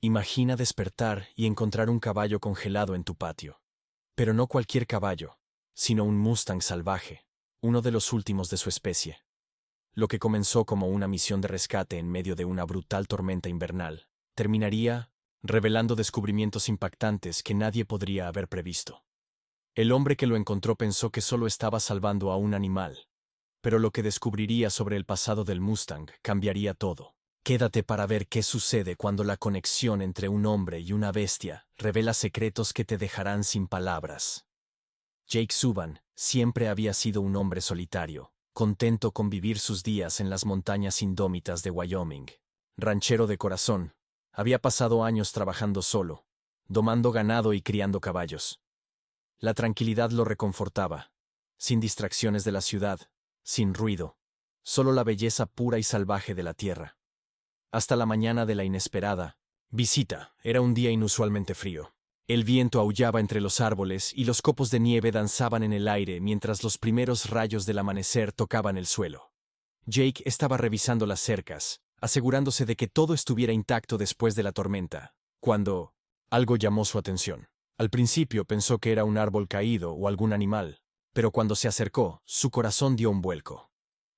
Imagina despertar y encontrar un caballo congelado en tu patio. Pero no cualquier caballo, sino un Mustang salvaje, uno de los últimos de su especie. Lo que comenzó como una misión de rescate en medio de una brutal tormenta invernal, terminaría revelando descubrimientos impactantes que nadie podría haber previsto. El hombre que lo encontró pensó que solo estaba salvando a un animal, pero lo que descubriría sobre el pasado del Mustang cambiaría todo. Quédate para ver qué sucede cuando la conexión entre un hombre y una bestia revela secretos que te dejarán sin palabras. Jake Subban siempre había sido un hombre solitario, contento con vivir sus días en las montañas indómitas de Wyoming. Ranchero de corazón, había pasado años trabajando solo, domando ganado y criando caballos. La tranquilidad lo reconfortaba, sin distracciones de la ciudad, sin ruido, solo la belleza pura y salvaje de la tierra. Hasta la mañana de la inesperada visita. Era un día inusualmente frío. El viento aullaba entre los árboles y los copos de nieve danzaban en el aire mientras los primeros rayos del amanecer tocaban el suelo. Jake estaba revisando las cercas, asegurándose de que todo estuviera intacto después de la tormenta, cuando algo llamó su atención. Al principio pensó que era un árbol caído o algún animal, pero cuando se acercó, su corazón dio un vuelco.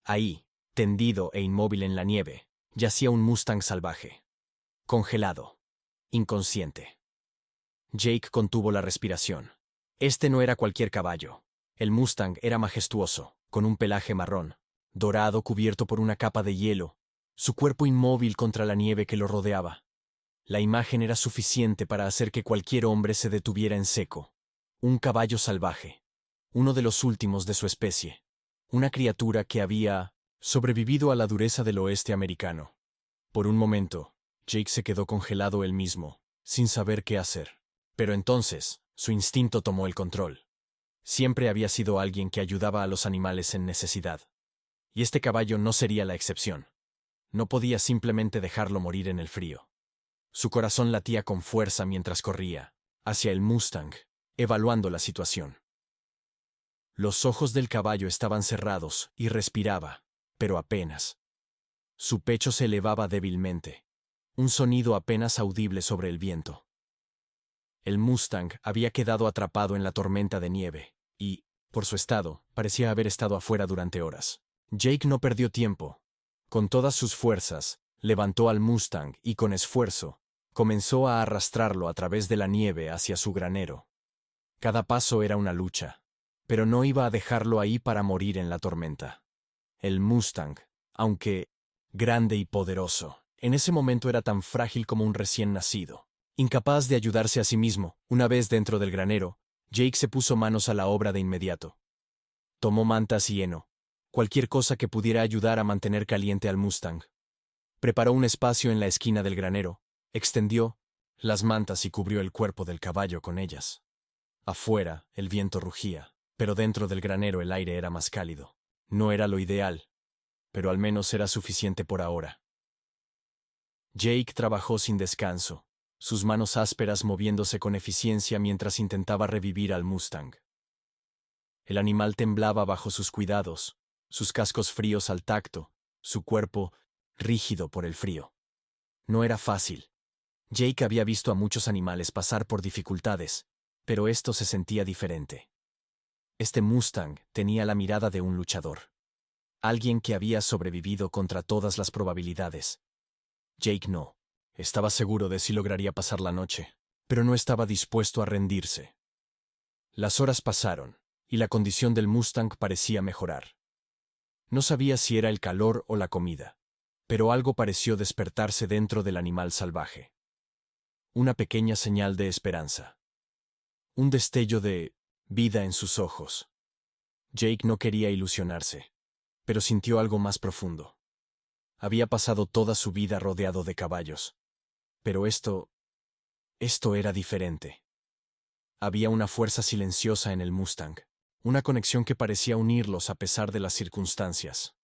Ahí, tendido e inmóvil en la nieve, yacía un Mustang salvaje. Congelado. Inconsciente. Jake contuvo la respiración. Este no era cualquier caballo. El Mustang era majestuoso, con un pelaje marrón, dorado cubierto por una capa de hielo, su cuerpo inmóvil contra la nieve que lo rodeaba. La imagen era suficiente para hacer que cualquier hombre se detuviera en seco. Un caballo salvaje. Uno de los últimos de su especie. Una criatura que había sobrevivido a la dureza del oeste americano. Por un momento, Jake se quedó congelado él mismo, sin saber qué hacer. Pero entonces, su instinto tomó el control. Siempre había sido alguien que ayudaba a los animales en necesidad. Y este caballo no sería la excepción. No podía simplemente dejarlo morir en el frío. Su corazón latía con fuerza mientras corría hacia el Mustang, evaluando la situación. Los ojos del caballo estaban cerrados y respiraba, pero apenas. Su pecho se elevaba débilmente, un sonido apenas audible sobre el viento. El Mustang había quedado atrapado en la tormenta de nieve, y, por su estado, parecía haber estado afuera durante horas. Jake no perdió tiempo. Con todas sus fuerzas, levantó al Mustang y con esfuerzo, comenzó a arrastrarlo a través de la nieve hacia su granero. Cada paso era una lucha, pero no iba a dejarlo ahí para morir en la tormenta. El Mustang, aunque grande y poderoso, en ese momento era tan frágil como un recién nacido. Incapaz de ayudarse a sí mismo, una vez dentro del granero, Jake se puso manos a la obra de inmediato. Tomó mantas y heno, cualquier cosa que pudiera ayudar a mantener caliente al Mustang. Preparó un espacio en la esquina del granero, extendió las mantas y cubrió el cuerpo del caballo con ellas. Afuera, el viento rugía, pero dentro del granero el aire era más cálido. No era lo ideal, pero al menos era suficiente por ahora. Jake trabajó sin descanso, sus manos ásperas moviéndose con eficiencia mientras intentaba revivir al Mustang. El animal temblaba bajo sus cuidados, sus cascos fríos al tacto, su cuerpo rígido por el frío. No era fácil. Jake había visto a muchos animales pasar por dificultades, pero esto se sentía diferente. Este Mustang tenía la mirada de un luchador. Alguien que había sobrevivido contra todas las probabilidades. Jake no. Estaba seguro de si lograría pasar la noche, pero no estaba dispuesto a rendirse. Las horas pasaron, y la condición del Mustang parecía mejorar. No sabía si era el calor o la comida, pero algo pareció despertarse dentro del animal salvaje. Una pequeña señal de esperanza. Un destello de vida en sus ojos. Jake no quería ilusionarse, pero sintió algo más profundo. Había pasado toda su vida rodeado de caballos. Pero esto era diferente. Había una fuerza silenciosa en el Mustang, una conexión que parecía unirlos a pesar de las circunstancias.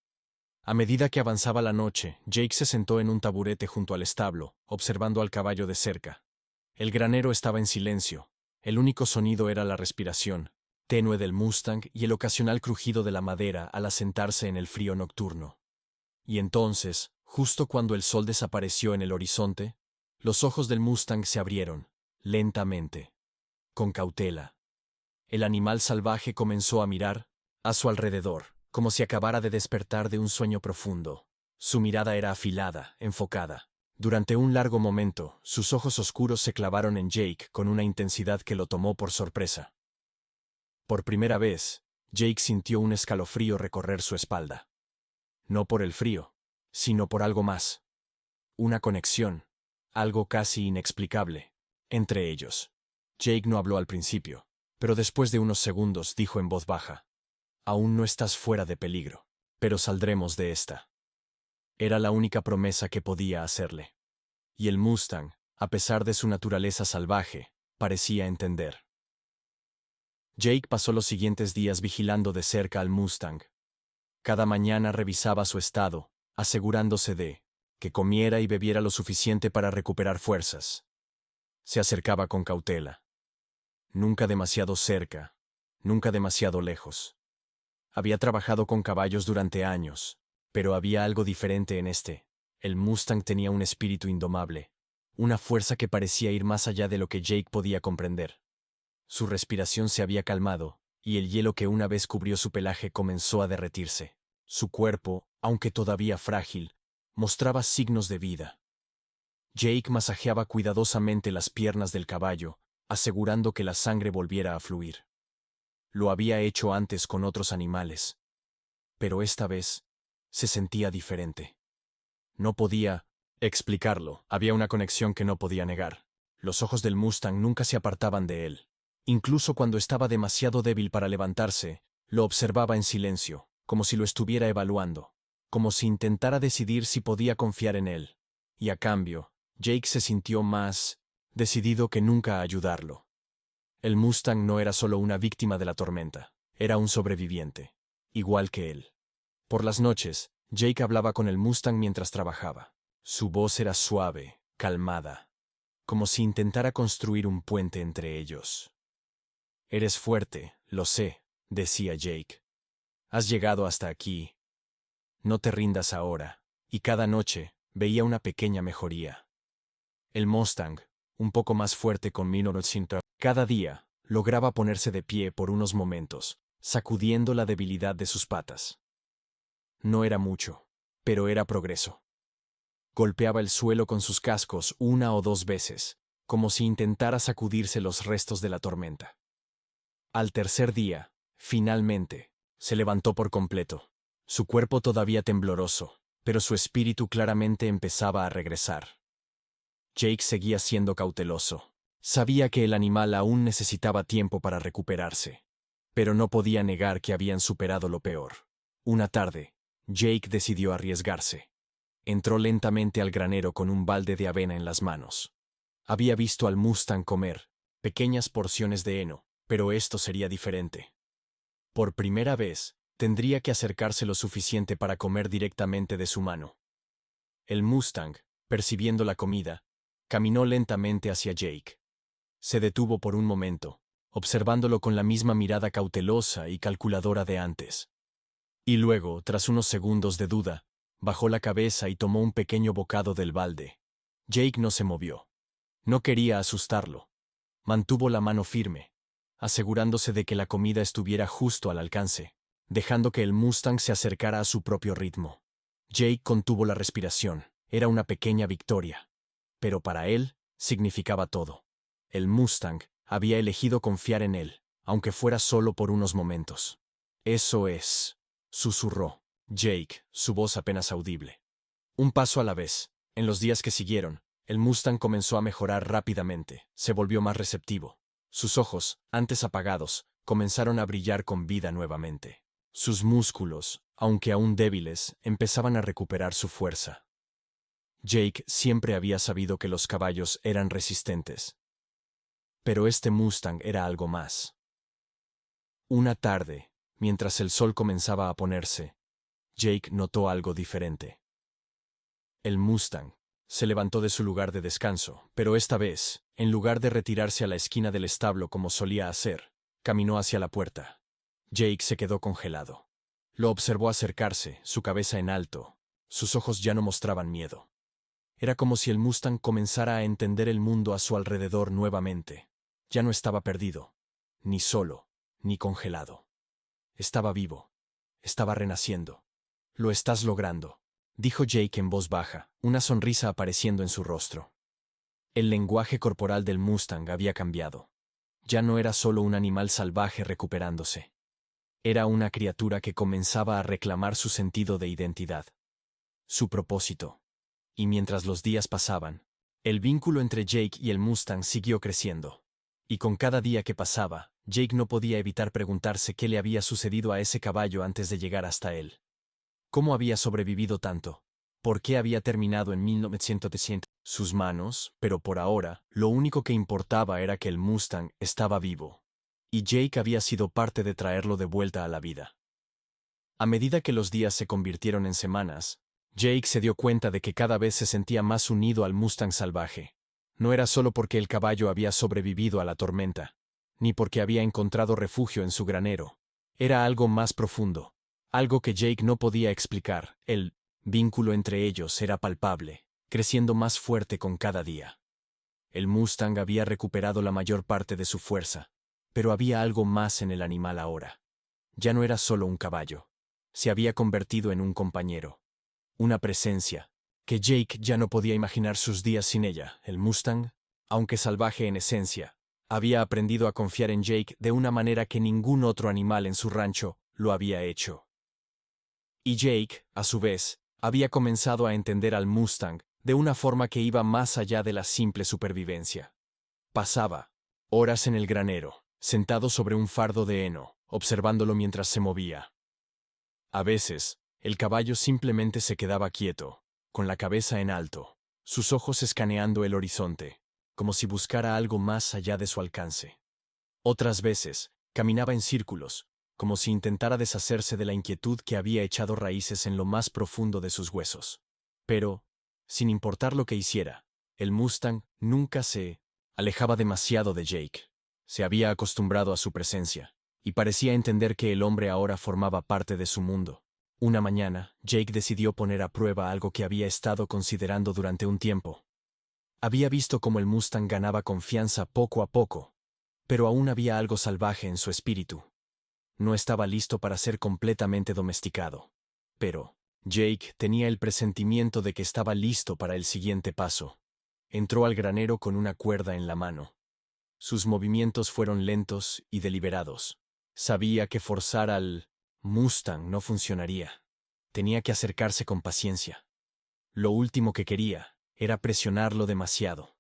A medida que avanzaba la noche, Jake se sentó en un taburete junto al establo, observando al caballo de cerca. El granero estaba en silencio. El único sonido era la respiración, tenue del Mustang y el ocasional crujido de la madera al asentarse en el frío nocturno. Y entonces, justo cuando el sol desapareció en el horizonte, Los ojos del Mustang se abrieron, lentamente, con cautela. El animal salvaje comenzó a mirar a su alrededor, como si acabara de despertar de un sueño profundo. Su mirada era afilada, enfocada. Durante un largo momento, sus ojos oscuros se clavaron en Jake con una intensidad que lo tomó por sorpresa. Por primera vez, Jake sintió un escalofrío recorrer su espalda. No por el frío, sino por algo más. Una conexión, algo casi inexplicable, entre ellos. Jake no habló al principio, pero después de unos segundos dijo en voz baja: «Aún no estás fuera de peligro, pero saldremos de esta». Era la única promesa que podía hacerle. Y el Mustang, a pesar de su naturaleza salvaje, parecía entender. Jake pasó los siguientes días vigilando de cerca al Mustang. Cada mañana revisaba su estado, asegurándose de que comiera y bebiera lo suficiente para recuperar fuerzas. Se acercaba con cautela. Nunca demasiado cerca, nunca demasiado lejos. Había trabajado con caballos durante años, pero había algo diferente en este. El Mustang tenía un espíritu indomable, una fuerza que parecía ir más allá de lo que Jake podía comprender. Su respiración se había calmado, y el hielo que una vez cubrió su pelaje comenzó a derretirse. Su cuerpo, aunque todavía frágil, mostraba signos de vida. Jake masajeaba cuidadosamente las piernas del caballo, asegurando que la sangre volviera a fluir. Lo había hecho antes con otros animales, pero esta vez se sentía diferente. No podía explicarlo, había una conexión que no podía negar. Los ojos del Mustang nunca se apartaban de él. Incluso cuando estaba demasiado débil para levantarse, lo observaba en silencio, como si lo estuviera evaluando, como si intentara decidir si podía confiar en él. Y a cambio, Jake se sintió más decidido que nunca a ayudarlo. El Mustang no era solo una víctima de la tormenta, era un sobreviviente, igual que él. Por las noches, Jake hablaba con el Mustang mientras trabajaba. Su voz era suave, calmada, como si intentara construir un puente entre ellos. «Eres fuerte, lo sé», decía Jake. «Has llegado hasta aquí. No te rindas ahora». Y cada noche veía una pequeña mejoría. El Mustang, un poco más fuerte con Minor Cinta, cada día lograba ponerse de pie por unos momentos, sacudiendo la debilidad de sus patas. No era mucho, pero era progreso. Golpeaba el suelo con sus cascos una o dos veces, como si intentara sacudirse los restos de la tormenta. Al tercer día, finalmente, se levantó por completo. Su cuerpo todavía tembloroso, pero su espíritu claramente empezaba a regresar. Jake seguía siendo cauteloso. Sabía que el animal aún necesitaba tiempo para recuperarse, pero no podía negar que habían superado lo peor. Una tarde, Jake decidió arriesgarse. Entró lentamente al granero con un balde de avena en las manos. Había visto al Mustang comer pequeñas porciones de heno, pero esto sería diferente. Por primera vez, tendría que acercarse lo suficiente para comer directamente de su mano. El Mustang, percibiendo la comida, caminó lentamente hacia Jake. Se detuvo por un momento, observándolo con la misma mirada cautelosa y calculadora de antes. Y luego, tras unos segundos de duda, bajó la cabeza y tomó un pequeño bocado del balde. Jake no se movió. No quería asustarlo. Mantuvo la mano firme, asegurándose de que la comida estuviera justo al alcance, dejando que el Mustang se acercara a su propio ritmo. Jake contuvo la respiración. Era una pequeña victoria. Pero para él, significaba todo. El Mustang había elegido confiar en él, aunque fuera solo por unos momentos. «Eso es», susurró Jake, su voz apenas audible. Un paso a la vez. En los días que siguieron, el Mustang comenzó a mejorar rápidamente, se volvió más receptivo. Sus ojos, antes apagados, comenzaron a brillar con vida nuevamente. Sus músculos, aunque aún débiles, empezaban a recuperar su fuerza. Jake siempre había sabido que los caballos eran resistentes. Pero este Mustang era algo más. Una tarde, mientras el sol comenzaba a ponerse, Jake notó algo diferente. El Mustang se levantó de su lugar de descanso, pero esta vez, en lugar de retirarse a la esquina del establo como solía hacer, caminó hacia la puerta. Jake se quedó congelado. Lo observó acercarse, su cabeza en alto. Sus ojos ya no mostraban miedo. Era como si el Mustang comenzara a entender el mundo a su alrededor nuevamente. Ya no estaba perdido, ni solo, ni congelado. Estaba vivo. Estaba renaciendo. Lo estás logrando, dijo Jake en voz baja, una sonrisa apareciendo en su rostro. El lenguaje corporal del Mustang había cambiado. Ya no era solo un animal salvaje recuperándose. Era una criatura que comenzaba a reclamar su sentido de identidad, su propósito. Y mientras los días pasaban, el vínculo entre Jake y el Mustang siguió creciendo. Y con cada día que pasaba, Jake no podía evitar preguntarse qué le había sucedido a ese caballo antes de llegar hasta él. ¿Cómo había sobrevivido tanto? ¿Por qué había terminado en 1900? Sus manos, pero por ahora, lo único que importaba era que el Mustang estaba vivo. Y Jake había sido parte de traerlo de vuelta a la vida. A medida que los días se convirtieron en semanas, Jake se dio cuenta de que cada vez se sentía más unido al Mustang salvaje. No era solo porque el caballo había sobrevivido a la tormenta, ni porque había encontrado refugio en su granero. Era algo más profundo, algo que Jake no podía explicar. El vínculo entre ellos era palpable, creciendo más fuerte con cada día. El Mustang había recuperado la mayor parte de su fuerza, pero había algo más en el animal ahora. Ya no era solo un caballo. Se había convertido en un compañero. Una presencia, que Jake ya no podía imaginar sus días sin ella. El Mustang, aunque salvaje en esencia, había aprendido a confiar en Jake de una manera que ningún otro animal en su rancho lo había hecho. Y Jake, a su vez, había comenzado a entender al Mustang de una forma que iba más allá de la simple supervivencia. Pasaba horas en el granero, sentado sobre un fardo de heno, observándolo mientras se movía. A veces, el caballo simplemente se quedaba quieto, con la cabeza en alto, sus ojos escaneando el horizonte, como si buscara algo más allá de su alcance. Otras veces, caminaba en círculos, como si intentara deshacerse de la inquietud que había echado raíces en lo más profundo de sus huesos. Pero, sin importar lo que hiciera, el Mustang nunca se alejaba demasiado de Jake. Se había acostumbrado a su presencia, y parecía entender que el hombre ahora formaba parte de su mundo. Una mañana, Jake decidió poner a prueba algo que había estado considerando durante un tiempo. Había visto cómo el Mustang ganaba confianza poco a poco, pero aún había algo salvaje en su espíritu. No estaba listo para ser completamente domesticado. Pero Jake tenía el presentimiento de que estaba listo para el siguiente paso. Entró al granero con una cuerda en la mano. Sus movimientos fueron lentos y deliberados. Sabía que forzar al Mustang no funcionaría. Tenía que acercarse con paciencia. Lo último que quería era presionarlo demasiado.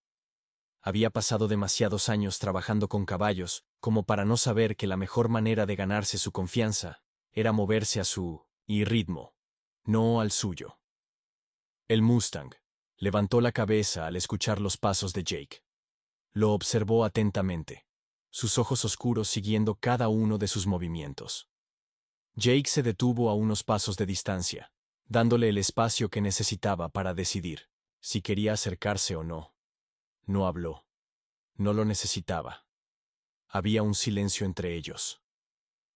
Había pasado demasiados años trabajando con caballos como para no saber que la mejor manera de ganarse su confianza era moverse a su ritmo, no al suyo. El Mustang levantó la cabeza al escuchar los pasos de Jake. Lo observó atentamente, sus ojos oscuros siguiendo cada uno de sus movimientos. Jake se detuvo a unos pasos de distancia, dándole el espacio que necesitaba para decidir si quería acercarse o no. No habló. No lo necesitaba. Había un silencio entre ellos,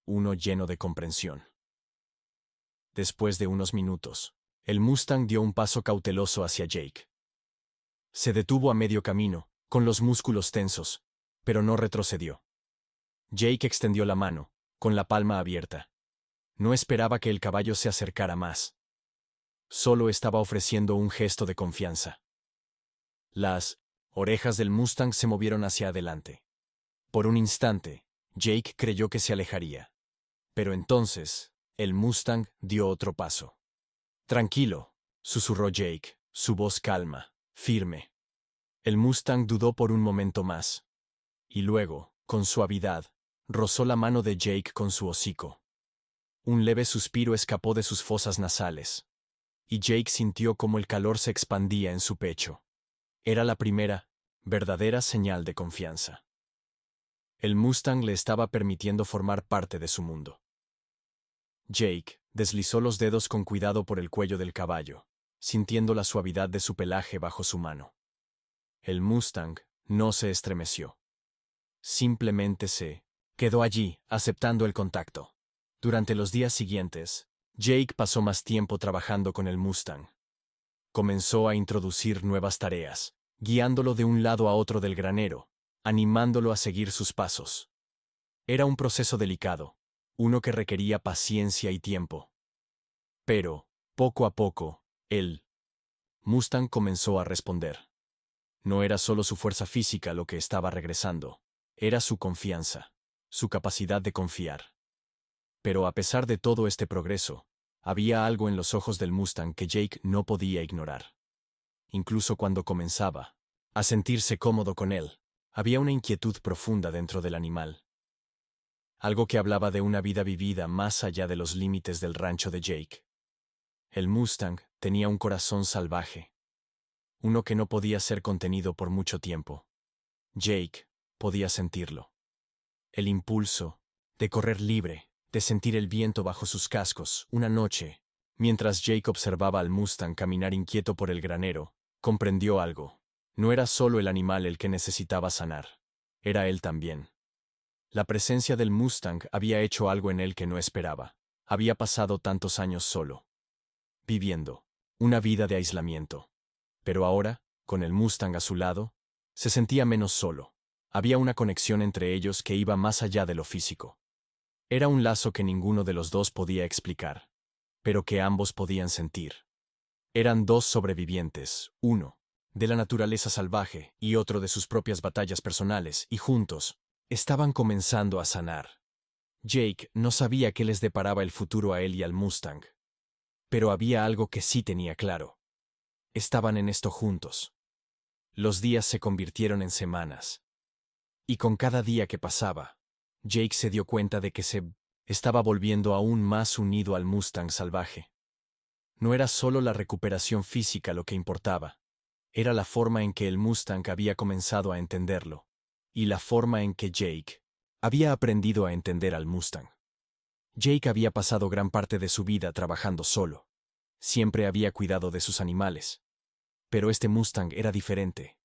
uno lleno de comprensión. Después de unos minutos, el Mustang dio un paso cauteloso hacia Jake. Se detuvo a medio camino, con los músculos tensos, pero no retrocedió. Jake extendió la mano, con la palma abierta. No esperaba que el caballo se acercara más. Solo estaba ofreciendo un gesto de confianza. Las orejas del Mustang se movieron hacia adelante. Por un instante, Jake creyó que se alejaría. Pero entonces, el Mustang dio otro paso. Tranquilo, susurró Jake, su voz calma, firme. El Mustang dudó por un momento más. Y luego, con suavidad, rozó la mano de Jake con su hocico. Un leve suspiro escapó de sus fosas nasales. Y Jake sintió como el calor se expandía en su pecho. Era la primera, verdadera señal de confianza. El Mustang le estaba permitiendo formar parte de su mundo. Jake deslizó los dedos con cuidado por el cuello del caballo, sintiendo la suavidad de su pelaje bajo su mano. El Mustang no se estremeció. Simplemente se quedó allí, aceptando el contacto. Durante los días siguientes, Jake pasó más tiempo trabajando con el Mustang. Comenzó a introducir nuevas tareas, guiándolo de un lado a otro del granero, animándolo a seguir sus pasos. Era un proceso delicado, uno que requería paciencia y tiempo. Pero, poco a poco, el Mustang comenzó a responder. No era solo su fuerza física lo que estaba regresando, era su confianza, su capacidad de confiar. Pero a pesar de todo este progreso, había algo en los ojos del Mustang que Jake no podía ignorar. Incluso cuando comenzaba a sentirse cómodo con él, había una inquietud profunda dentro del animal. Algo que hablaba de una vida vivida más allá de los límites del rancho de Jake. El Mustang tenía un corazón salvaje, uno que no podía ser contenido por mucho tiempo. Jake podía sentirlo. El impulso de correr libre, de sentir el viento bajo sus cascos, una noche, mientras Jake observaba al Mustang caminar inquieto por el granero, comprendió algo. No era solo el animal el que necesitaba sanar, era él también. La presencia del Mustang había hecho algo en él que no esperaba. Había pasado tantos años solo, viviendo una vida de aislamiento. Pero ahora, con el Mustang a su lado, se sentía menos solo. Había una conexión entre ellos que iba más allá de lo físico. Era un lazo que ninguno de los dos podía explicar, pero que ambos podían sentir. Eran dos sobrevivientes, uno de la naturaleza salvaje y otro de sus propias batallas personales, y juntos estaban comenzando a sanar. Jake no sabía qué les deparaba el futuro a él y al Mustang. Pero había algo que sí tenía claro. Estaban en esto juntos. Los días se convirtieron en semanas. Y con cada día que pasaba, Jake se dio cuenta de que se estaba volviendo aún más unido al Mustang salvaje. No era solo la recuperación física lo que importaba, era la forma en que el Mustang había comenzado a entenderlo, y la forma en que Jake había aprendido a entender al Mustang. Jake había pasado gran parte de su vida trabajando solo. Siempre había cuidado de sus animales. Pero este Mustang era diferente.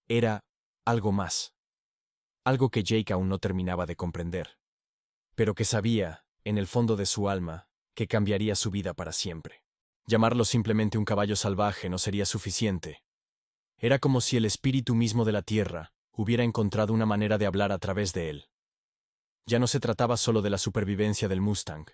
Era algo más. Algo que Jake aún no terminaba de comprender. Pero que sabía, en el fondo de su alma, que cambiaría su vida para siempre. Llamarlo simplemente un caballo salvaje no sería suficiente. Era como si el espíritu mismo de la tierra hubiera encontrado una manera de hablar a través de él. Ya no se trataba solo de la supervivencia del Mustang.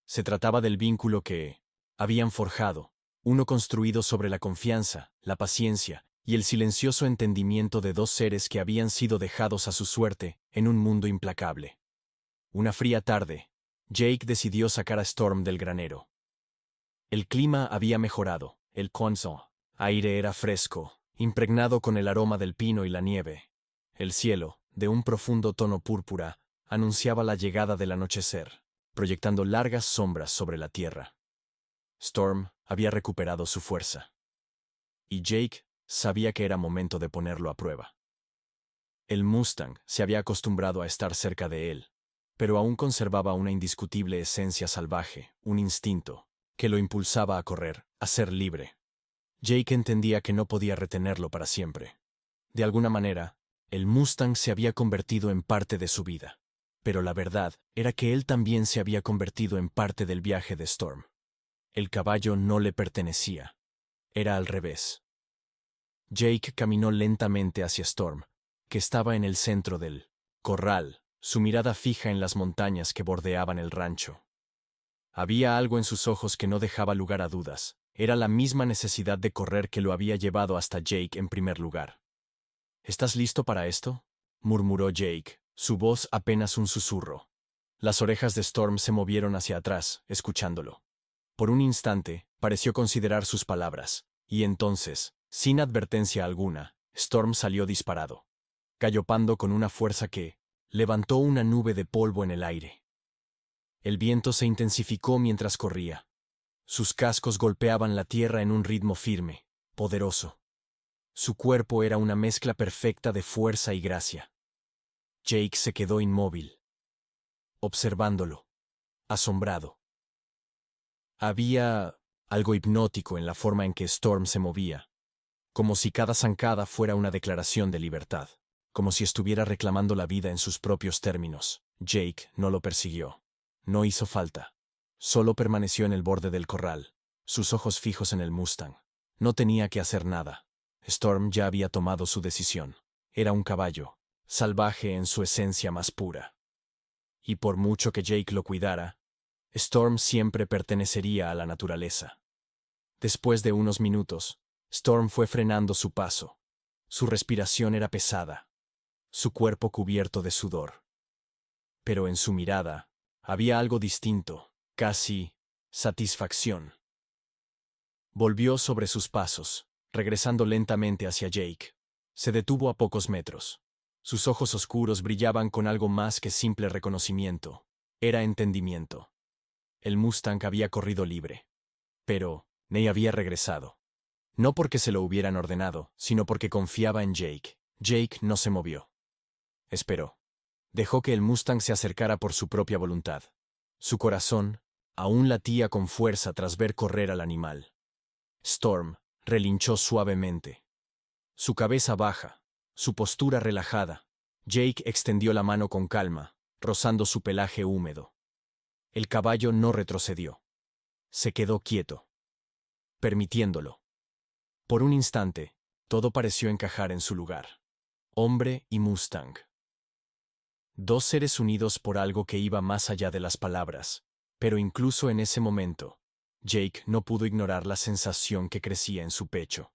Se trataba del vínculo que habían forjado, uno construido sobre la confianza, la paciencia y el silencioso entendimiento de dos seres que habían sido dejados a su suerte en un mundo implacable. Una fría tarde, Jake decidió sacar a Storm del granero. El clima había mejorado, el aire era fresco, impregnado con el aroma del pino y la nieve. El cielo, de un profundo tono púrpura, anunciaba la llegada del anochecer, proyectando largas sombras sobre la tierra. Storm había recuperado su fuerza. Y Jake sabía que era momento de ponerlo a prueba. El Mustang se había acostumbrado a estar cerca de él, pero aún conservaba una indiscutible esencia salvaje, un instinto, que lo impulsaba a correr, a ser libre. Jake entendía que no podía retenerlo para siempre. De alguna manera, el Mustang se había convertido en parte de su vida. Pero la verdad era que él también se había convertido en parte del viaje de Storm. El caballo no le pertenecía. Era al revés. Jake caminó lentamente hacia Storm, que estaba en el centro del corral, su mirada fija en las montañas que bordeaban el rancho. Había algo en sus ojos que no dejaba lugar a dudas. Era la misma necesidad de correr que lo había llevado hasta Jake en primer lugar. ¿Estás listo para esto?, murmuró Jake, su voz apenas un susurro. Las orejas de Storm se movieron hacia atrás, escuchándolo. Por un instante, pareció considerar sus palabras, y entonces, sin advertencia alguna, Storm salió disparado, gallopando con una fuerza que levantó una nube de polvo en el aire. El viento se intensificó mientras corría. Sus cascos golpeaban la tierra en un ritmo firme, poderoso. Su cuerpo era una mezcla perfecta de fuerza y gracia. Jake se quedó inmóvil, observándolo, asombrado. Había algo hipnótico en la forma en que Storm se movía, como si cada zancada fuera una declaración de libertad, como si estuviera reclamando la vida en sus propios términos. Jake no lo persiguió. No hizo falta. Solo permaneció en el borde del corral, sus ojos fijos en el Mustang. No tenía que hacer nada. Storm ya había tomado su decisión. Era un caballo, salvaje en su esencia más pura. Y por mucho que Jake lo cuidara, Storm siempre pertenecería a la naturaleza. Después de unos minutos, Storm fue frenando su paso. Su respiración era pesada, su cuerpo cubierto de sudor. Pero en su mirada había algo distinto, casi satisfacción. Volvió sobre sus pasos, regresando lentamente hacia Jake. Se detuvo a pocos metros. Sus ojos oscuros brillaban con algo más que simple reconocimiento. Era entendimiento. El Mustang había corrido libre. Pero Ney había regresado. No porque se lo hubieran ordenado, sino porque confiaba en Jake. Jake no se movió. Esperó. Dejó que el Mustang se acercara por su propia voluntad. Su corazón aún latía con fuerza tras ver correr al animal. Storm relinchó suavemente. Su cabeza baja, su postura relajada. Jake extendió la mano con calma, rozando su pelaje húmedo. El caballo no retrocedió. Se quedó quieto, permitiéndolo. Por un instante, todo pareció encajar en su lugar. Hombre y Mustang. Dos seres unidos por algo que iba más allá de las palabras. Pero incluso en ese momento, Jake no pudo ignorar la sensación que crecía en su pecho.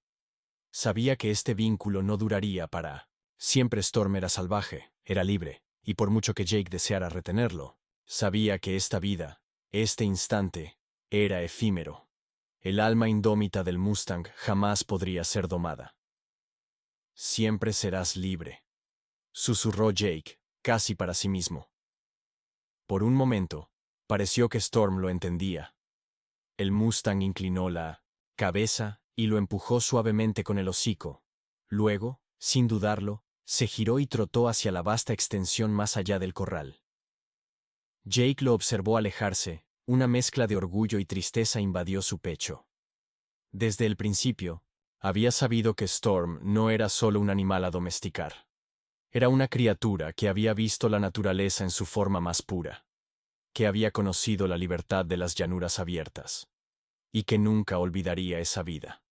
Sabía que este vínculo no duraría para siempre. Storm era salvaje, era libre, y por mucho que Jake deseara retenerlo, sabía que esta vida, este instante, era efímero. El alma indómita del Mustang jamás podría ser domada. Siempre serás libre, susurró Jake, casi para sí mismo. Por un momento, pareció que Storm lo entendía. El Mustang inclinó la cabeza y lo empujó suavemente con el hocico. Luego, sin dudarlo, se giró y trotó hacia la vasta extensión más allá del corral. Jake lo observó alejarse. Una mezcla de orgullo y tristeza invadió su pecho. Desde el principio, había sabido que Storm no era solo un animal a domesticar. Era una criatura que había visto la naturaleza en su forma más pura, que había conocido la libertad de las llanuras abiertas, y que nunca olvidaría esa vida.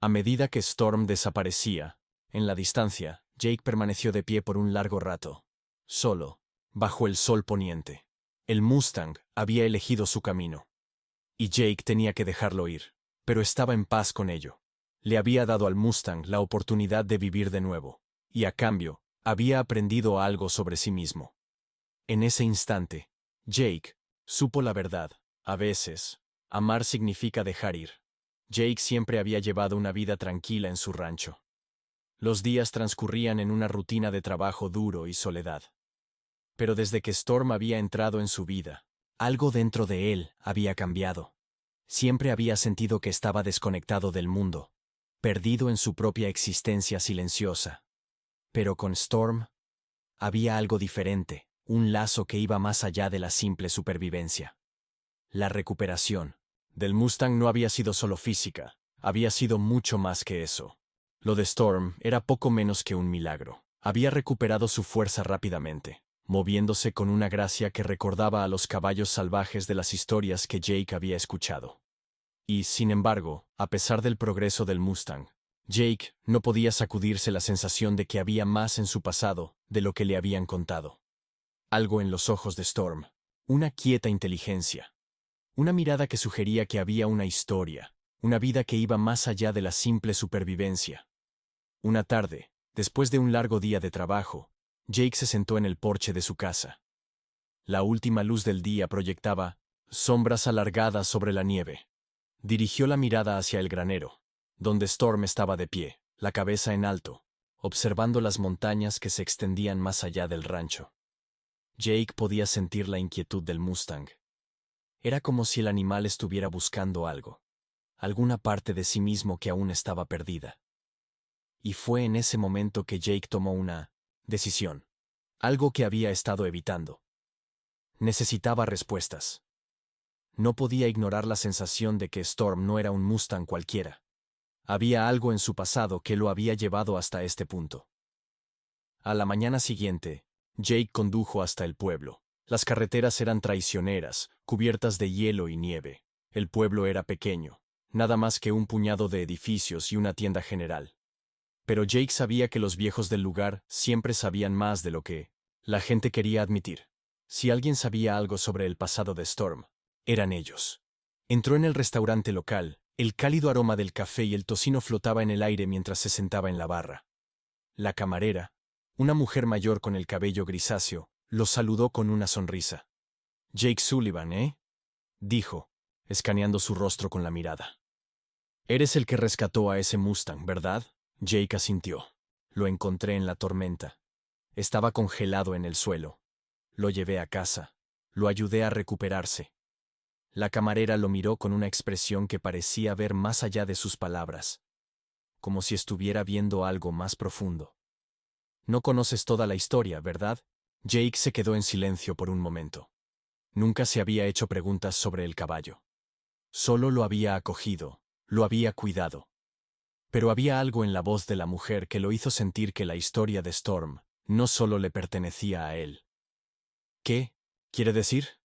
A medida que Storm desaparecía, en la distancia, Jake permaneció de pie por un largo rato, solo, bajo el sol poniente. El Mustang había elegido su camino, y Jake tenía que dejarlo ir, pero estaba en paz con ello. Le había dado al Mustang la oportunidad de vivir de nuevo, y a cambio, había aprendido algo sobre sí mismo. En ese instante, Jake supo la verdad. A veces, amar significa dejar ir. Jake siempre había llevado una vida tranquila en su rancho. Los días transcurrían en una rutina de trabajo duro y soledad. Pero desde que Storm había entrado en su vida, algo dentro de él había cambiado. Siempre había sentido que estaba desconectado del mundo, perdido en su propia existencia silenciosa. Pero con Storm, había algo diferente, un lazo que iba más allá de la simple supervivencia. La recuperación del Mustang no había sido solo física, había sido mucho más que eso. Lo de Storm era poco menos que un milagro. Había recuperado su fuerza rápidamente, moviéndose con una gracia que recordaba a los caballos salvajes de las historias que Jake había escuchado. Y, sin embargo, a pesar del progreso del Mustang, Jake no podía sacudirse la sensación de que había más en su pasado de lo que le habían contado. Algo en los ojos de Storm, una quieta inteligencia, una mirada que sugería que había una historia, una vida que iba más allá de la simple supervivencia. Una tarde, después de un largo día de trabajo, Jake se sentó en el porche de su casa. La última luz del día proyectaba sombras alargadas sobre la nieve. Dirigió la mirada hacia el granero, donde Storm estaba de pie, la cabeza en alto, observando las montañas que se extendían más allá del rancho. Jake podía sentir la inquietud del Mustang. Era como si el animal estuviera buscando algo, alguna parte de sí mismo que aún estaba perdida. Y fue en ese momento que Jake tomó una decisión, algo que había estado evitando. Necesitaba respuestas. No podía ignorar la sensación de que Storm no era un Mustang cualquiera. Había algo en su pasado que lo había llevado hasta este punto. A la mañana siguiente, Jake condujo hasta el pueblo. Las carreteras eran traicioneras, cubiertas de hielo y nieve. El pueblo era pequeño, nada más que un puñado de edificios y una tienda general. Pero Jake sabía que los viejos del lugar siempre sabían más de lo que la gente quería admitir. Si alguien sabía algo sobre el pasado de Storm, eran ellos. Entró en el restaurante local, el cálido aroma del café y el tocino flotaba en el aire mientras se sentaba en la barra. La camarera, una mujer mayor con el cabello grisáceo, lo saludó con una sonrisa. Jake Sullivan, ¿eh? Dijo, escaneando su rostro con la mirada. Eres el que rescató a ese Mustang, ¿verdad? Jake asintió. Lo encontré en la tormenta. Estaba congelado en el suelo. Lo llevé a casa. Lo ayudé a recuperarse. La camarera lo miró con una expresión que parecía ver más allá de sus palabras, como si estuviera viendo algo más profundo. No conoces toda la historia, ¿verdad? Jake se quedó en silencio por un momento. Nunca se había hecho preguntas sobre el caballo. Solo lo había acogido, lo había cuidado. Pero había algo en la voz de la mujer que lo hizo sentir que la historia de Storm no solo le pertenecía a él. ¿Qué quiere decir?,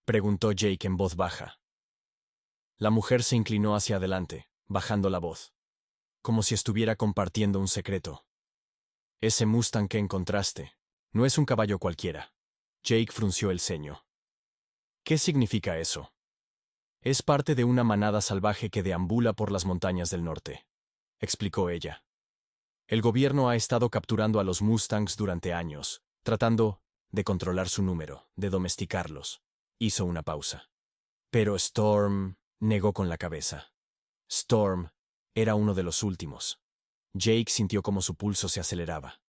preguntó Jake en voz baja. La mujer se inclinó hacia adelante, bajando la voz, como si estuviera compartiendo un secreto. Ese Mustang que encontraste no es un caballo cualquiera. Jake frunció el ceño. ¿Qué significa eso? Es parte de una manada salvaje que deambula por las montañas del norte, explicó ella. El gobierno ha estado capturando a los Mustangs durante años, tratando de controlar su número, de domesticarlos. Hizo una pausa. Pero Storm negó con la cabeza. Storm era uno de los últimos. Jake sintió como su pulso se aceleraba.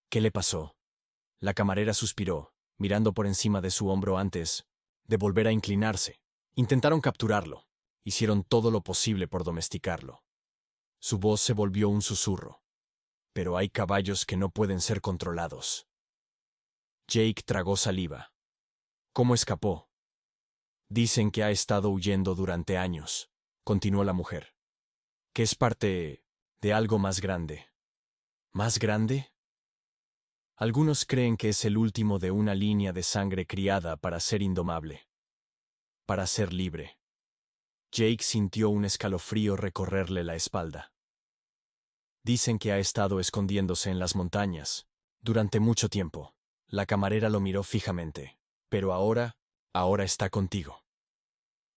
¿Qué le pasó? La camarera suspiró, mirando por encima de su hombro antes de volver a inclinarse. Intentaron capturarlo. Hicieron todo lo posible por domesticarlo. Su voz se volvió un susurro. Pero hay caballos que no pueden ser controlados. Jake tragó saliva. ¿Cómo escapó? Dicen que ha estado huyendo durante años, continuó la mujer. Que es parte de algo más grande. ¿Más grande? Algunos creen que es el último de una línea de sangre criada para ser indomable. Para ser libre. Jake sintió un escalofrío recorrerle la espalda. Dicen que ha estado escondiéndose en las montañas durante mucho tiempo. La camarera lo miró fijamente. Pero ahora está contigo.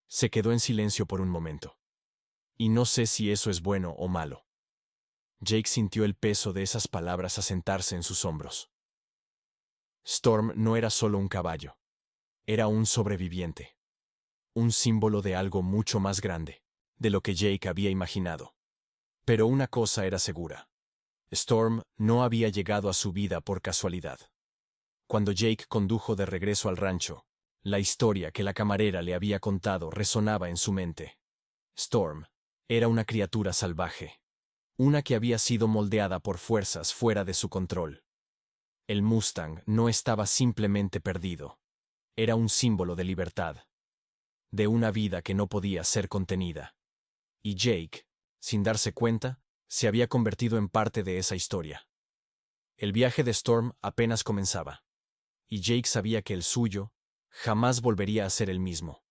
Se quedó en silencio por un momento. Y no sé si eso es bueno o malo. Jake sintió el peso de esas palabras asentarse en sus hombros. Storm no era solo un caballo. Era un sobreviviente. Un símbolo de algo mucho más grande, de lo que Jake había imaginado. Pero una cosa era segura. Storm no había llegado a su vida por casualidad. Cuando Jake condujo de regreso al rancho, la historia que la camarera le había contado resonaba en su mente. Storm era una criatura salvaje, una que había sido moldeada por fuerzas fuera de su control. El Mustang no estaba simplemente perdido, era un símbolo de libertad, de una vida que no podía ser contenida. Y Jake, sin darse cuenta, se había convertido en parte de esa historia. El viaje de Storm apenas comenzaba, y Jake sabía que el suyo jamás volvería a ser el mismo.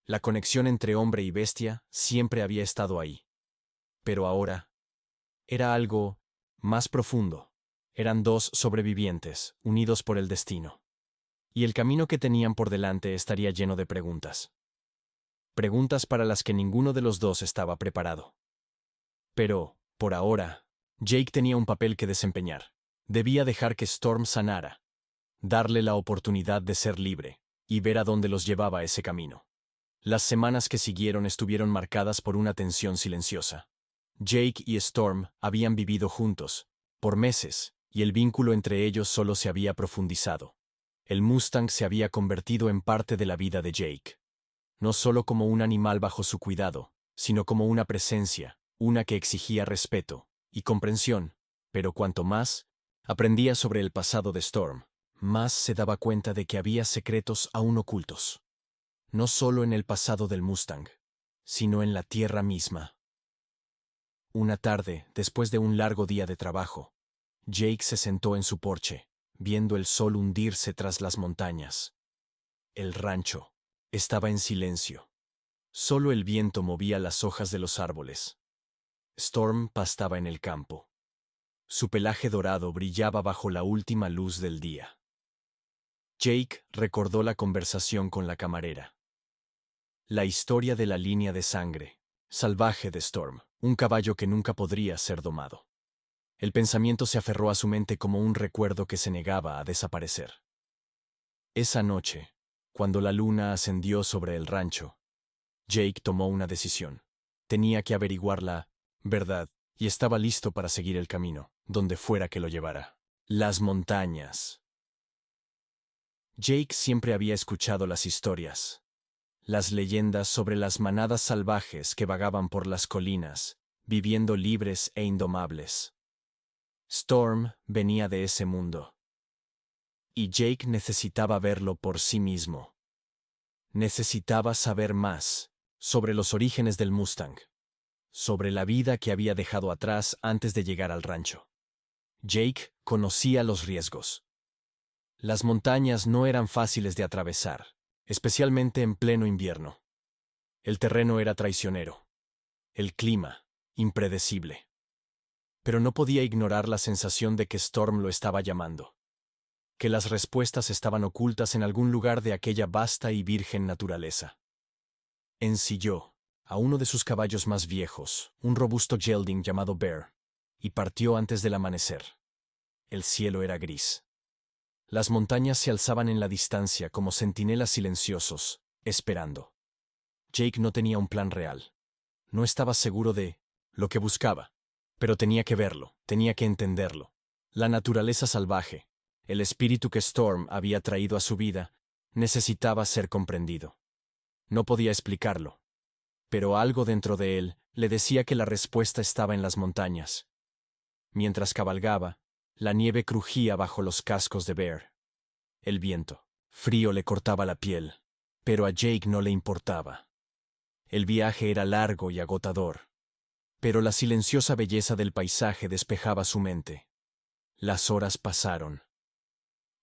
La conexión entre hombre y bestia siempre había estado ahí. Pero ahora era algo más profundo. Eran dos sobrevivientes, unidos por el destino. Y el camino que tenían por delante estaría lleno de preguntas. Preguntas para las que ninguno de los dos estaba preparado. Pero, por ahora, Jake tenía un papel que desempeñar. Debía dejar que Storm sanara, darle la oportunidad de ser libre, y ver a dónde los llevaba ese camino. Las semanas que siguieron estuvieron marcadas por una tensión silenciosa. Jake y Storm habían vivido juntos, por meses, y el vínculo entre ellos solo se había profundizado. El Mustang se había convertido en parte de la vida de Jake. No solo como un animal bajo su cuidado, sino como una presencia, una que exigía respeto y comprensión, pero cuanto más aprendía sobre el pasado de Storm, más se daba cuenta de que había secretos aún ocultos. No solo en el pasado del Mustang, sino en la tierra misma. Una tarde, después de un largo día de trabajo, Jake se sentó en su porche, viendo el sol hundirse tras las montañas. El rancho estaba en silencio. Solo el viento movía las hojas de los árboles. Storm pastaba en el campo. Su pelaje dorado brillaba bajo la última luz del día. Jake recordó la conversación con la camarera. La historia de la línea de sangre salvaje de Storm, un caballo que nunca podría ser domado. El pensamiento se aferró a su mente como un recuerdo que se negaba a desaparecer. Esa noche, cuando la luna ascendió sobre el rancho, Jake tomó una decisión. Tenía que averiguar la verdad y estaba listo para seguir el camino, donde fuera que lo llevara. Las montañas. Jake siempre había escuchado las historias, las leyendas sobre las manadas salvajes que vagaban por las colinas, viviendo libres e indomables. Storm venía de ese mundo. Y Jake necesitaba verlo por sí mismo. Necesitaba saber más sobre los orígenes del Mustang, sobre la vida que había dejado atrás antes de llegar al rancho. Jake conocía los riesgos. Las montañas no eran fáciles de atravesar, especialmente en pleno invierno. El terreno era traicionero. El clima, impredecible. Pero no podía ignorar la sensación de que Storm lo estaba llamando. Que las respuestas estaban ocultas en algún lugar de aquella vasta y virgen naturaleza. Ensilló a uno de sus caballos más viejos, un robusto gelding llamado Bear, y partió antes del amanecer. El cielo era gris. Las montañas se alzaban en la distancia como centinelas silenciosos, esperando. Jake no tenía un plan real. No estaba seguro de lo que buscaba, pero tenía que verlo, tenía que entenderlo. La naturaleza salvaje, el espíritu que Storm había traído a su vida, necesitaba ser comprendido. No podía explicarlo, pero algo dentro de él le decía que la respuesta estaba en las montañas. Mientras cabalgaba, la nieve crujía bajo los cascos de Bear. El viento frío le cortaba la piel, pero a Jake no le importaba. El viaje era largo y agotador, pero la silenciosa belleza del paisaje despejaba su mente. Las horas pasaron.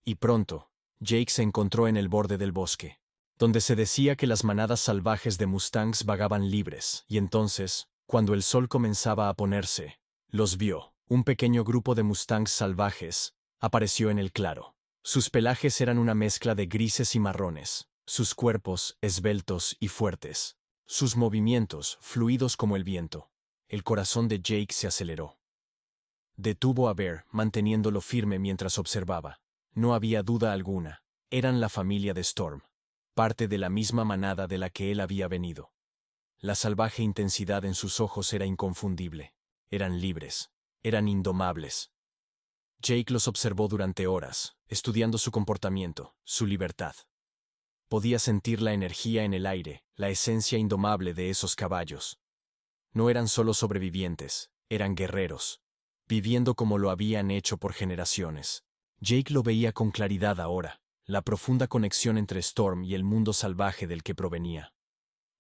Y pronto, Jake se encontró en el borde del bosque, donde se decía que las manadas salvajes de mustangs vagaban libres, y entonces, cuando el sol comenzaba a ponerse, los vio. Un pequeño grupo de mustangs salvajes apareció en el claro. Sus pelajes eran una mezcla de grises y marrones, sus cuerpos esbeltos y fuertes, sus movimientos fluidos como el viento. El corazón de Jake se aceleró. Detuvo a Bear, manteniéndolo firme mientras observaba. No había duda alguna. Eran la familia de Storm, parte de la misma manada de la que él había venido. La salvaje intensidad en sus ojos era inconfundible. Eran libres. Eran indomables. Jake los observó durante horas, estudiando su comportamiento, su libertad. Podía sentir la energía en el aire, la esencia indomable de esos caballos. No eran solo sobrevivientes, eran guerreros, viviendo como lo habían hecho por generaciones. Jake lo veía con claridad ahora, la profunda conexión entre Storm y el mundo salvaje del que provenía.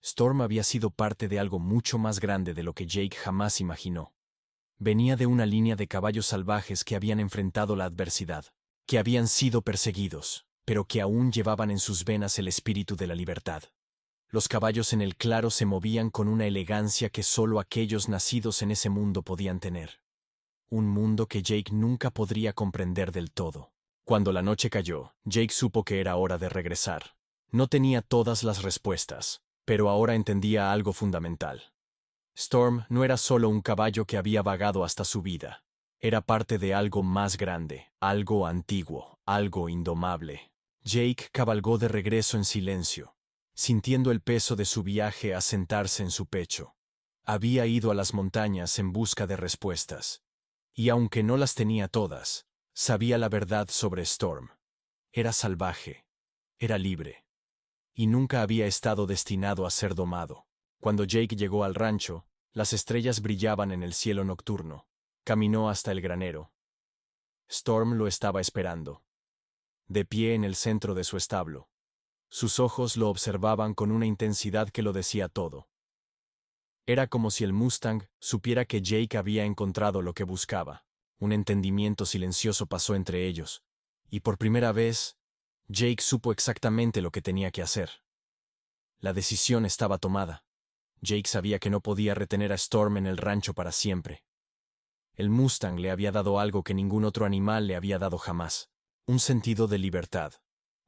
Storm había sido parte de algo mucho más grande de lo que Jake jamás imaginó. Venía de una línea de caballos salvajes que habían enfrentado la adversidad, que habían sido perseguidos, pero que aún llevaban en sus venas el espíritu de la libertad. Los caballos en el claro se movían con una elegancia que solo aquellos nacidos en ese mundo podían tener. Un mundo que Jake nunca podría comprender del todo. Cuando la noche cayó, Jake supo que era hora de regresar. No tenía todas las respuestas, pero ahora entendía algo fundamental. Storm no era solo un caballo que había vagado hasta su vida. Era parte de algo más grande, algo antiguo, algo indomable. Jake cabalgó de regreso en silencio, sintiendo el peso de su viaje asentarse en su pecho. Había ido a las montañas en busca de respuestas. Y aunque no las tenía todas, sabía la verdad sobre Storm. Era salvaje. Era libre. Y nunca había estado destinado a ser domado. Cuando Jake llegó al rancho, las estrellas brillaban en el cielo nocturno. Caminó hasta el granero. Storm lo estaba esperando, de pie en el centro de su establo. Sus ojos lo observaban con una intensidad que lo decía todo. Era como si el Mustang supiera que Jake había encontrado lo que buscaba. Un entendimiento silencioso pasó entre ellos, y por primera vez, Jake supo exactamente lo que tenía que hacer. La decisión estaba tomada. Jake sabía que no podía retener a Storm en el rancho para siempre. El Mustang le había dado algo que ningún otro animal le había dado jamás: un sentido de libertad,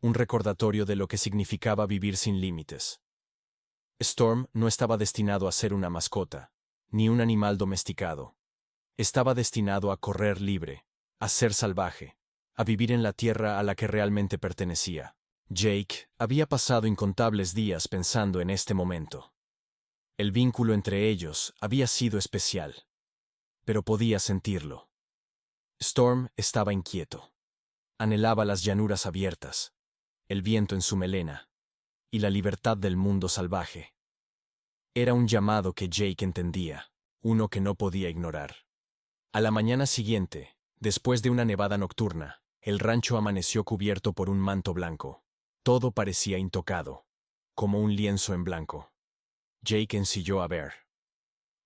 un recordatorio de lo que significaba vivir sin límites. Storm no estaba destinado a ser una mascota, ni un animal domesticado. Estaba destinado a correr libre, a ser salvaje, a vivir en la tierra a la que realmente pertenecía. Jake había pasado incontables días pensando en este momento. El vínculo entre ellos había sido especial, pero podía sentirlo. Storm estaba inquieto. Anhelaba las llanuras abiertas, el viento en su melena, y la libertad del mundo salvaje. Era un llamado que Jake entendía, uno que no podía ignorar. A la mañana siguiente, después de una nevada nocturna, el rancho amaneció cubierto por un manto blanco. Todo parecía intocado, como un lienzo en blanco. Jake ensilló a Bear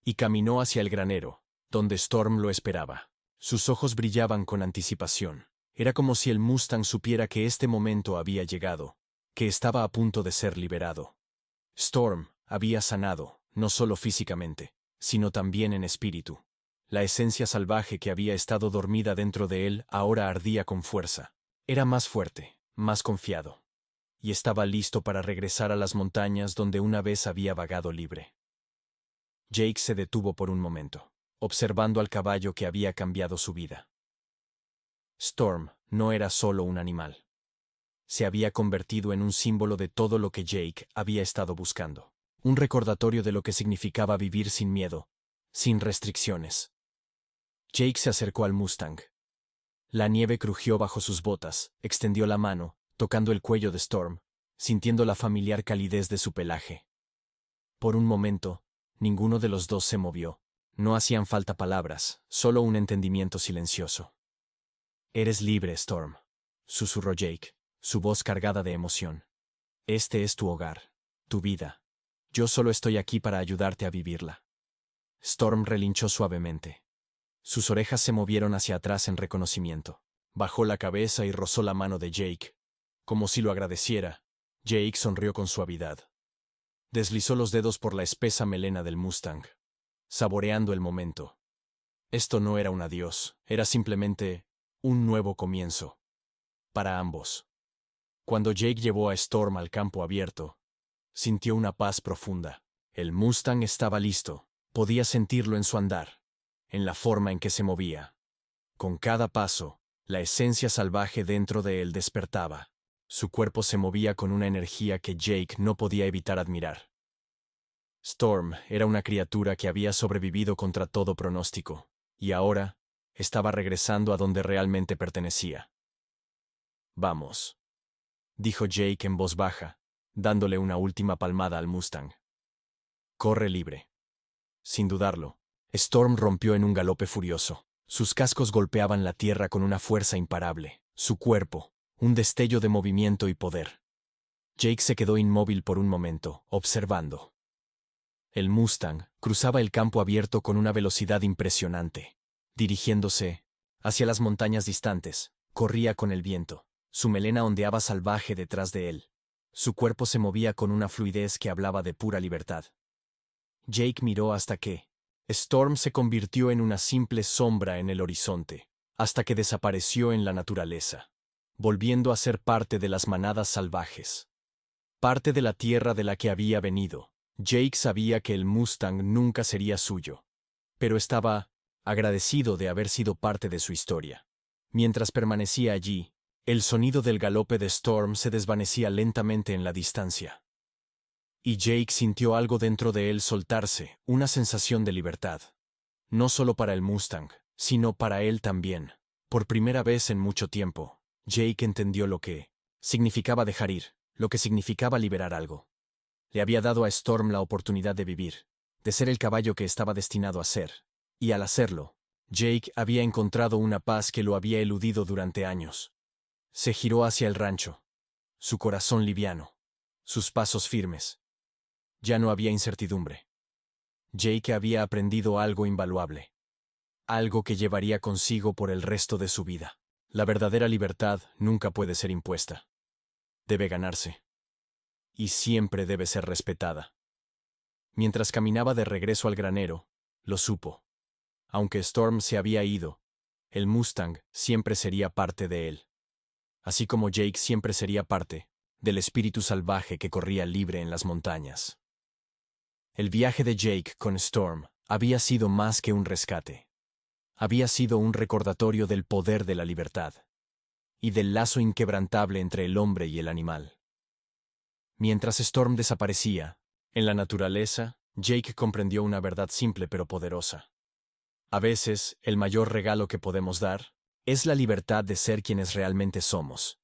y caminó hacia el granero, donde Storm lo esperaba. Sus ojos brillaban con anticipación. Era como si el Mustang supiera que este momento había llegado, que estaba a punto de ser liberado. Storm había sanado, no solo físicamente, sino también en espíritu. La esencia salvaje que había estado dormida dentro de él ahora ardía con fuerza. Era más fuerte, más confiado, y estaba listo para regresar a las montañas donde una vez había vagado libre. Jake se detuvo por un momento, observando al caballo que había cambiado su vida. Storm no era solo un animal. Se había convertido en un símbolo de todo lo que Jake había estado buscando. Un recordatorio de lo que significaba vivir sin miedo, sin restricciones. Jake se acercó al Mustang. La nieve crujió bajo sus botas, extendió la mano, tocando el cuello de Storm, sintiendo la familiar calidez de su pelaje. Por un momento, ninguno de los dos se movió. No hacían falta palabras, solo un entendimiento silencioso. «Eres libre, Storm», susurró Jake, su voz cargada de emoción. «Este es tu hogar, tu vida. Yo solo estoy aquí para ayudarte a vivirla». Storm relinchó suavemente. Sus orejas se movieron hacia atrás en reconocimiento. Bajó la cabeza y rozó la mano de Jake. Como si lo agradeciera, Jake sonrió con suavidad. Deslizó los dedos por la espesa melena del Mustang, saboreando el momento. Esto no era un adiós, era simplemente un nuevo comienzo. Para ambos. Cuando Jake llevó a Storm al campo abierto, sintió una paz profunda. El Mustang estaba listo, podía sentirlo en su andar, en la forma en que se movía. Con cada paso, la esencia salvaje dentro de él despertaba. Su cuerpo se movía con una energía que Jake no podía evitar admirar. Storm era una criatura que había sobrevivido contra todo pronóstico, y ahora estaba regresando a donde realmente pertenecía. «Vamos», dijo Jake en voz baja, dándole una última palmada al Mustang. «Corre libre». Sin dudarlo, Storm rompió en un galope furioso. Sus cascos golpeaban la tierra con una fuerza imparable. Su cuerpo, un destello de movimiento y poder. Jake se quedó inmóvil por un momento, observando. El Mustang cruzaba el campo abierto con una velocidad impresionante. Dirigiéndose hacia las montañas distantes, corría con el viento. Su melena ondeaba salvaje detrás de él. Su cuerpo se movía con una fluidez que hablaba de pura libertad. Jake miró hasta que Storm se convirtió en una simple sombra en el horizonte, hasta que desapareció en la naturaleza, volviendo a ser parte de las manadas salvajes. Parte de la tierra de la que había venido. Jake sabía que el Mustang nunca sería suyo, pero estaba agradecido de haber sido parte de su historia. Mientras permanecía allí, el sonido del galope de Storm se desvanecía lentamente en la distancia. Y Jake sintió algo dentro de él soltarse, una sensación de libertad. No solo para el Mustang, sino para él también. Por primera vez en mucho tiempo, Jake entendió lo que significaba dejar ir, lo que significaba liberar algo. Le había dado a Storm la oportunidad de vivir, de ser el caballo que estaba destinado a ser. Y al hacerlo, Jake había encontrado una paz que lo había eludido durante años. Se giró hacia el rancho, su corazón liviano, sus pasos firmes. Ya no había incertidumbre. Jake había aprendido algo invaluable. Algo que llevaría consigo por el resto de su vida. La verdadera libertad nunca puede ser impuesta. Debe ganarse. Y siempre debe ser respetada. Mientras caminaba de regreso al granero, lo supo. Aunque Storm se había ido, el Mustang siempre sería parte de él. Así como Jake siempre sería parte del espíritu salvaje que corría libre en las montañas. El viaje de Jake con Storm había sido más que un rescate. Había sido un recordatorio del poder de la libertad y del lazo inquebrantable entre el hombre y el animal. Mientras Storm desaparecía, en la naturaleza, Jake comprendió una verdad simple pero poderosa. A veces, el mayor regalo que podemos dar es la libertad de ser quienes realmente somos.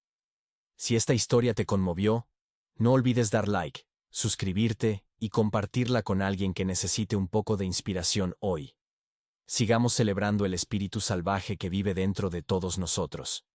Si esta historia te conmovió, no olvides dar like, suscribirte y compartirla con alguien que necesite un poco de inspiración hoy. Sigamos celebrando el espíritu salvaje que vive dentro de todos nosotros.